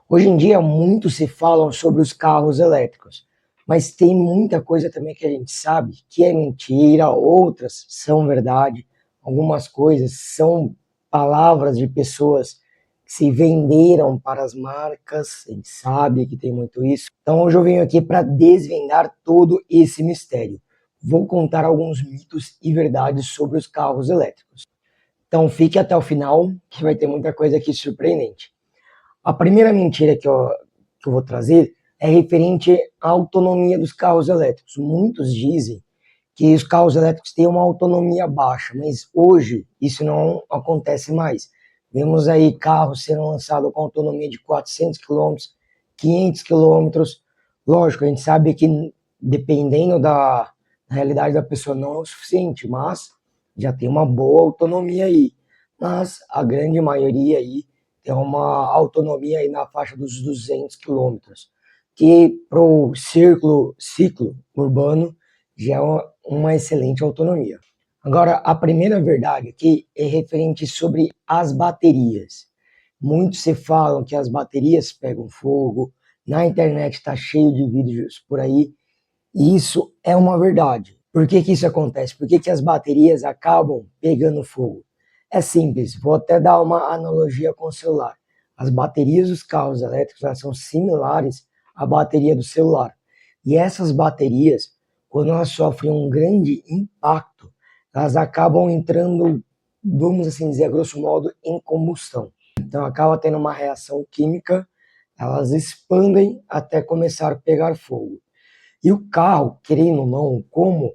Hoje em dia, muito se fala sobre os carros elétricos, mas tem muita coisa também que a gente sabe que é mentira, outras são verdade, algumas coisas são palavras de pessoas que se venderam para as marcas, a gente sabe que tem muito isso. Então hoje eu venho aqui para desvendar todo esse mistério. Vou contar alguns mitos e verdades sobre os carros elétricos. Então fique até o final, que vai ter muita coisa aqui surpreendente. A primeira mentira que eu vou trazer é referente à autonomia dos carros elétricos. Muitos dizem que os carros elétricos têm uma autonomia baixa, mas hoje isso não acontece mais. Vemos aí carros sendo lançados com autonomia de 400 quilômetros, 500 quilômetros. Lógico, a gente sabe que dependendo da realidade da pessoa não é o suficiente, mas já tem uma boa autonomia aí. Mas a grande maioria aí tem uma autonomia aí na faixa dos 200 quilômetros, que para o ciclo urbano já é uma excelente autonomia. Agora, a primeira verdade aqui é referente sobre as baterias. Muitos se falam que as baterias pegam fogo, na internet está cheio de vídeos por aí, e isso é uma verdade. Por que isso acontece? Por que as baterias acabam pegando fogo? É simples, vou até dar uma analogia com o celular. As baterias dos carros elétricos elas são similares à bateria do celular. E essas baterias, quando elas sofrem um grande impacto, elas acabam entrando, vamos assim dizer, a grosso modo, em combustão. Então acaba tendo uma reação química, elas expandem até começar a pegar fogo. E o carro, querendo ou não, como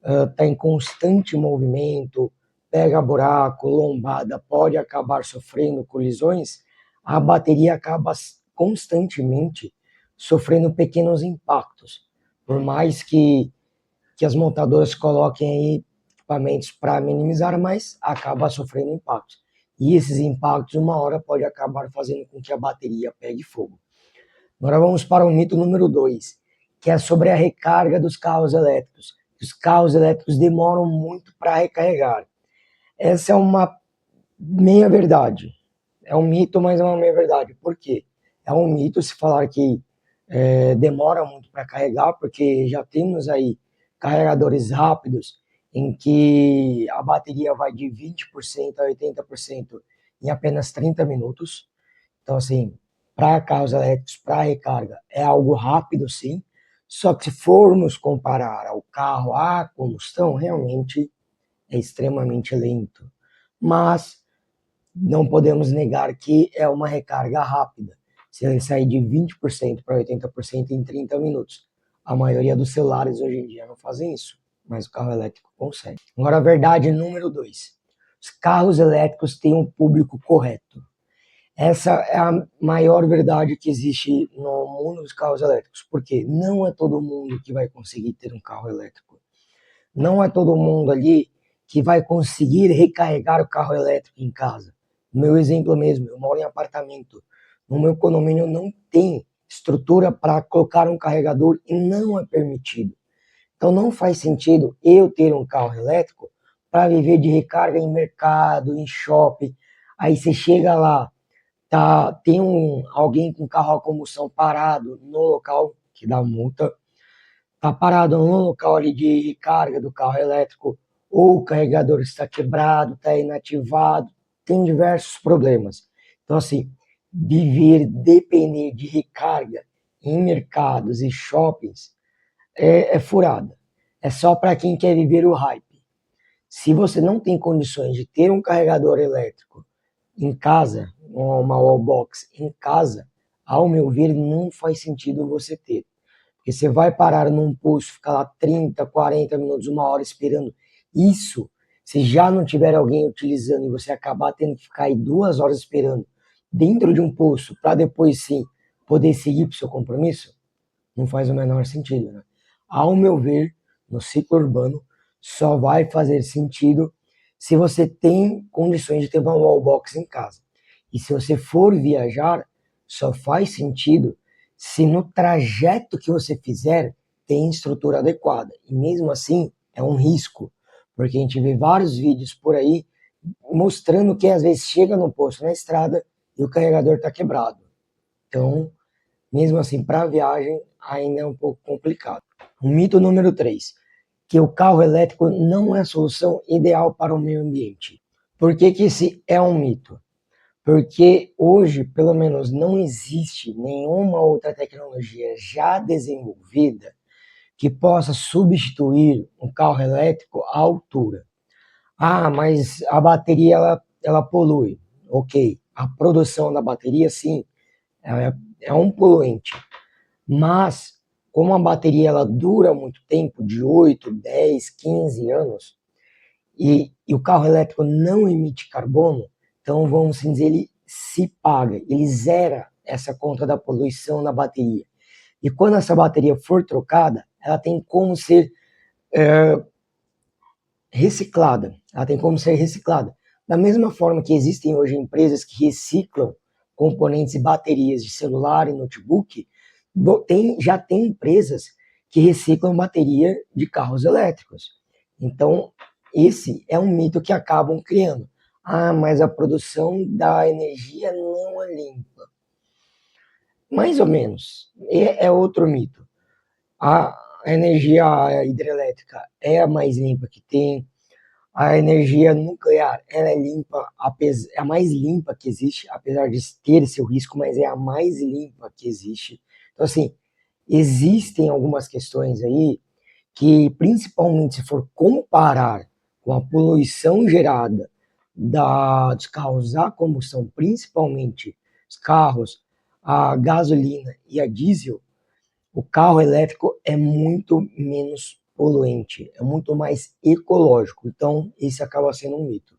está em constante movimento, pega buraco, lombada, pode acabar sofrendo colisões, a bateria acaba constantemente sofrendo pequenos impactos. Por mais que as montadoras coloquem aí equipamentos para minimizar, mas acaba sofrendo impactos. E esses impactos, uma hora, pode acabar fazendo com que a bateria pegue fogo. Agora vamos para o mito número 2, que é sobre a recarga dos carros elétricos. Os carros elétricos demoram muito para recarregar. Essa é uma meia verdade. É um mito, mas é uma meia verdade. Por quê? É um mito se falar que demora muito para carregar, porque já temos aí carregadores rápidos em que a bateria vai de 20% a 80% em apenas 30 minutos. Então, assim, para carros elétricos, para recarga, é algo rápido, sim. Só que se formos comparar ao carro a combustão, realmente é extremamente lento. Mas não podemos negar que é uma recarga rápida. Se ele sair de 20% para 80% em 30 minutos. A maioria dos celulares hoje em dia não fazem isso, mas o carro elétrico consegue. Agora, a verdade número 2. Os carros elétricos têm um público correto. Essa é a maior verdade que existe no mundo dos carros elétricos, porque não é todo mundo que vai conseguir ter um carro elétrico. Não é todo mundo ali que vai conseguir recarregar o carro elétrico em casa. Meu exemplo mesmo, eu moro em apartamento. No meu condomínio não tem estrutura para colocar um carregador e não é permitido. Então não faz sentido eu ter um carro elétrico para viver de recarga em mercado, em shopping. Aí você chega lá, tem alguém com carro a combustão parado no local, que dá multa, tá parado no local ali de recarga do carro elétrico, ou o carregador está quebrado, está inativado, tem diversos problemas. Então, assim, depender de recarga em mercados e shoppings é furada. É só para quem quer viver o hype. Se você não tem condições de ter um carregador elétrico em casa, uma wallbox em casa, ao meu ver, não faz sentido você ter. Porque você vai parar num posto, ficar lá 30, 40 minutos, uma hora esperando. Isso, se já não tiver alguém utilizando e você acabar tendo que ficar aí 2 horas esperando dentro de um posto para depois sim poder seguir para o seu compromisso, não faz o menor sentido. Né? Ao meu ver, no ciclo urbano, só vai fazer sentido se você tem condições de ter uma wallbox em casa. E se você for viajar, só faz sentido se no trajeto que você fizer tem estrutura adequada. E mesmo assim, é um risco, porque a gente vê vários vídeos por aí mostrando que às vezes chega no posto na estrada e o carregador está quebrado. Então, mesmo assim, para viagem ainda é um pouco complicado. O mito número 3, que o carro elétrico não é a solução ideal para o meio ambiente. Por que que esse é um mito? Porque hoje, pelo menos, não existe nenhuma outra tecnologia já desenvolvida que possa substituir um carro elétrico à altura. Ah, mas a bateria ela polui. Ok, a produção da bateria, sim, é um poluente. Mas, como a bateria ela dura muito tempo, de 8, 10, 15 anos, e o carro elétrico não emite carbono, então vamos assim dizer, ele se paga, ele zera essa conta da poluição na bateria. E quando essa bateria for trocada, ela tem como ser reciclada. Ela tem como ser reciclada. Da mesma forma que existem hoje empresas que reciclam componentes e baterias de celular e notebook, já tem empresas que reciclam bateria de carros elétricos. Então, esse é um mito que acabam criando. Ah, mas a produção da energia não é limpa. Mais ou menos. É outro mito. A energia hidrelétrica é a mais limpa que tem. A energia nuclear, ela é limpa, é a mais limpa que existe, apesar de ter seu risco, mas é a mais limpa que existe. Então, assim, existem algumas questões aí que, principalmente se for comparar com a poluição gerada dos carros a combustão, principalmente os carros a gasolina e a diesel, o carro elétrico é muito menos poluente, é muito mais ecológico. Então, esse acaba sendo um mito.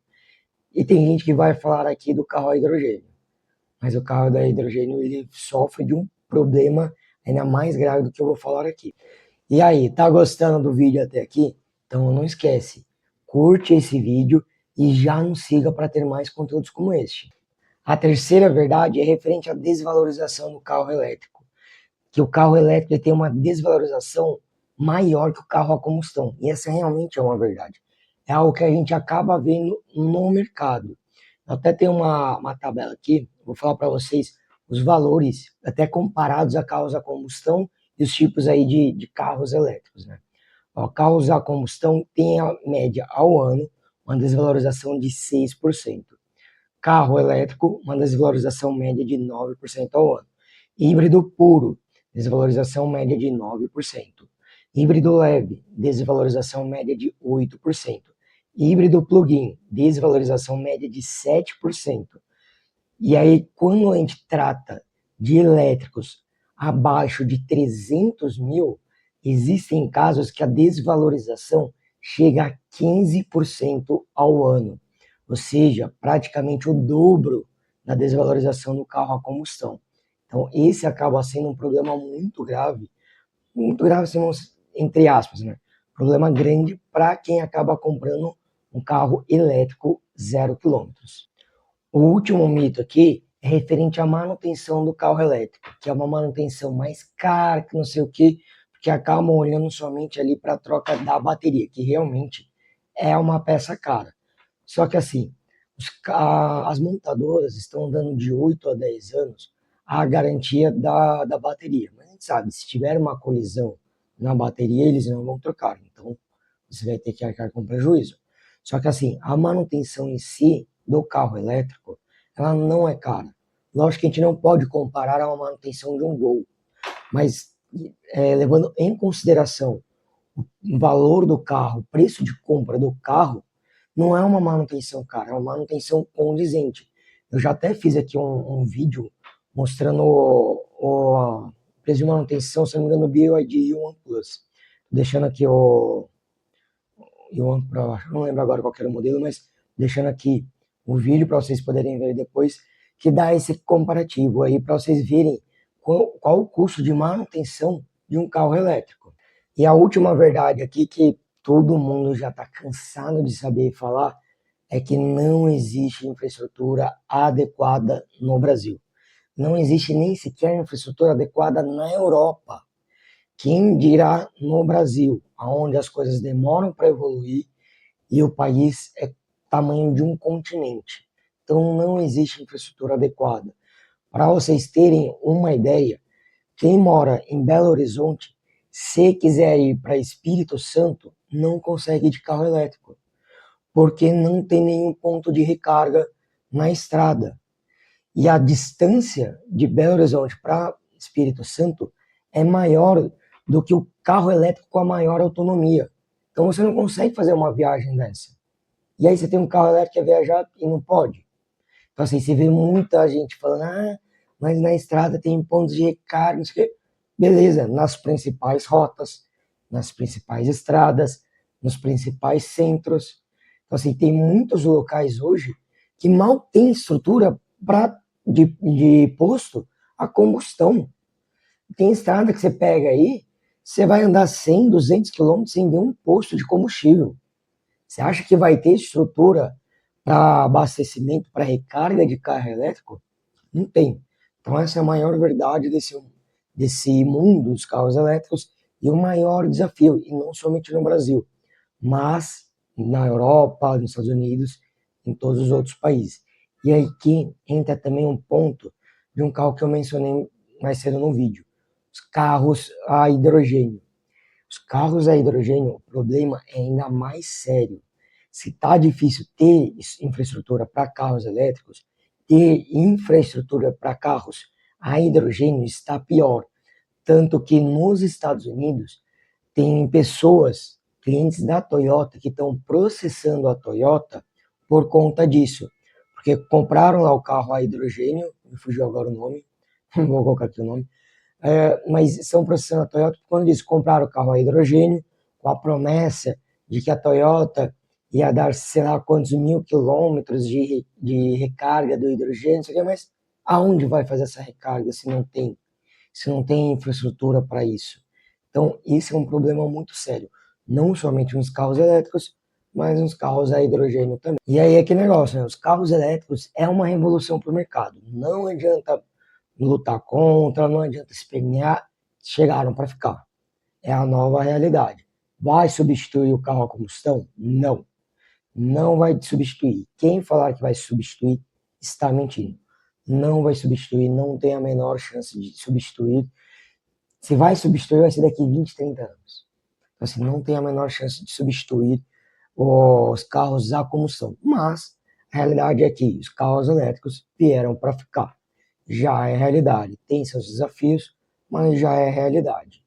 E tem gente que vai falar aqui do carro a hidrogênio, mas o carro da hidrogênio ele sofre de um problema ainda mais grave do que eu vou falar aqui. E aí, tá gostando do vídeo até aqui? Então não esquece, curte esse vídeo e já nos siga para ter mais conteúdos como este. A terceira verdade é referente à desvalorização do carro elétrico, que o carro elétrico tem uma desvalorização maior que o carro a combustão. E essa realmente é uma verdade. É algo que a gente acaba vendo no mercado. Eu até tem uma tabela aqui, vou falar para vocês os valores, até comparados a carros a combustão e os tipos aí de carros elétricos. Né? Ó, carros a combustão tem a média ao ano uma desvalorização de 6%. Carro elétrico, uma desvalorização média de 9% ao ano. Híbrido puro, desvalorização média de 9%. Híbrido leve, desvalorização média de 8%. Híbrido plug-in, desvalorização média de 7%. E aí, quando a gente trata de elétricos abaixo de 300 mil, existem casos que a desvalorização chega a 15% ao ano, ou seja, praticamente o dobro da desvalorização do carro a combustão. Então, esse acaba sendo um problema muito grave, assim, entre aspas, né? Problema grande para quem acaba comprando um carro elétrico 0 quilômetros. O último mito aqui é referente à manutenção do carro elétrico, que é uma manutenção mais cara, que não sei o quê, porque acabam olhando somente ali para a troca da bateria, que realmente é uma peça cara. Só que assim, as montadoras estão dando de 8 a 10 anos a garantia da bateria. Mas a gente sabe, se tiver uma colisão na bateria, eles não vão trocar. Então, você vai ter que arcar com prejuízo. Só que assim, a manutenção em si do carro elétrico, ela não é cara. Lógico que a gente não pode comparar a uma manutenção de um Gol, mas levando em consideração o valor do carro, o preço de compra do carro, não é uma manutenção cara, é uma manutenção condizente. Eu já até fiz aqui um vídeo mostrando o preço de manutenção, se não me engano, no BYD OnePlus. Deixando aqui o Yuan Pro, não lembro agora qual era o modelo, mas deixando aqui o vídeo para vocês poderem ver depois, que dá esse comparativo aí para vocês verem qual o custo de manutenção de um carro elétrico. E a última verdade aqui que todo mundo já está cansado de saber falar é que não existe infraestrutura adequada no Brasil. Não existe nem sequer infraestrutura adequada na Europa. Quem dirá no Brasil, onde as coisas demoram para evoluir e o país é tamanho de um continente. Então não existe infraestrutura adequada. Para vocês terem uma ideia, quem mora em Belo Horizonte, se quiser ir para Espírito Santo, não consegue ir de carro elétrico, porque não tem nenhum ponto de recarga na estrada. E a distância de Belo Horizonte para Espírito Santo é maior do que o carro elétrico com a maior autonomia. Então você não consegue fazer uma viagem dessa. E aí você tem um carro elétrico que quer viajar e não pode. Então assim, você vê muita gente falando, mas na estrada tem pontos de recarga, não sei o quê. Beleza, nas principais rotas, nas principais estradas, nos principais centros. Então assim, tem muitos locais hoje que mal tem estrutura de posto a combustão. Tem estrada que você pega aí, você vai andar 100, 200 quilômetros sem ver um posto de combustível. Você acha que vai ter estrutura para abastecimento, para recarga de carro elétrico? Não tem. Então essa é a maior verdade desse mundo dos carros elétricos e o maior desafio, e não somente no Brasil, mas na Europa, nos Estados Unidos, em todos os outros países. E aí que entra também um ponto de um carro que eu mencionei mais cedo no vídeo, os carros a hidrogênio. Os carros a hidrogênio, o problema é ainda mais sério. Se está difícil ter infraestrutura para carros elétricos, ter infraestrutura para carros a hidrogênio está pior. Tanto que nos Estados Unidos tem pessoas, clientes da Toyota, que estão processando a Toyota por conta disso. Porque compraram lá o carro a hidrogênio, me fugiu agora o nome, não vou colocar aqui o nome, mas estão processando a Toyota quando eles compraram o carro a hidrogênio, com a promessa de que a Toyota ia dar, sei lá, quantos mil quilômetros de recarga do hidrogênio, mas aonde vai fazer essa recarga se não tem infraestrutura para isso? Então, esse é um problema muito sério, não somente nos carros elétricos, mas nos carros a hidrogênio também. E aí é que negócio, né? Os carros elétricos é uma revolução para o mercado. Não adianta lutar contra, não adianta espernear, chegaram para ficar. É a nova realidade. Vai substituir o carro a combustão? Não. Não vai substituir. Quem falar que vai substituir está mentindo. Não vai substituir, não tem a menor chance de substituir. Se vai substituir, vai ser daqui 20, 30 anos. Então, assim, não tem a menor chance de substituir os carros a combustão. Mas a realidade é que os carros elétricos vieram para ficar. Já é realidade. Tem seus desafios, mas já é realidade.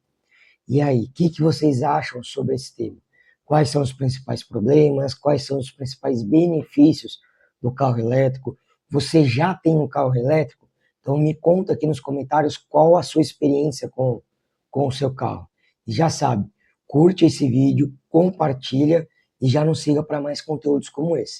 E aí, o que vocês acham sobre esse tema? Quais são os principais problemas? Quais são os principais benefícios do carro elétrico? Você já tem um carro elétrico? Então me conta aqui nos comentários qual a sua experiência com o seu carro. E já sabe, curte esse vídeo, compartilha e já nos siga para mais conteúdos como esse.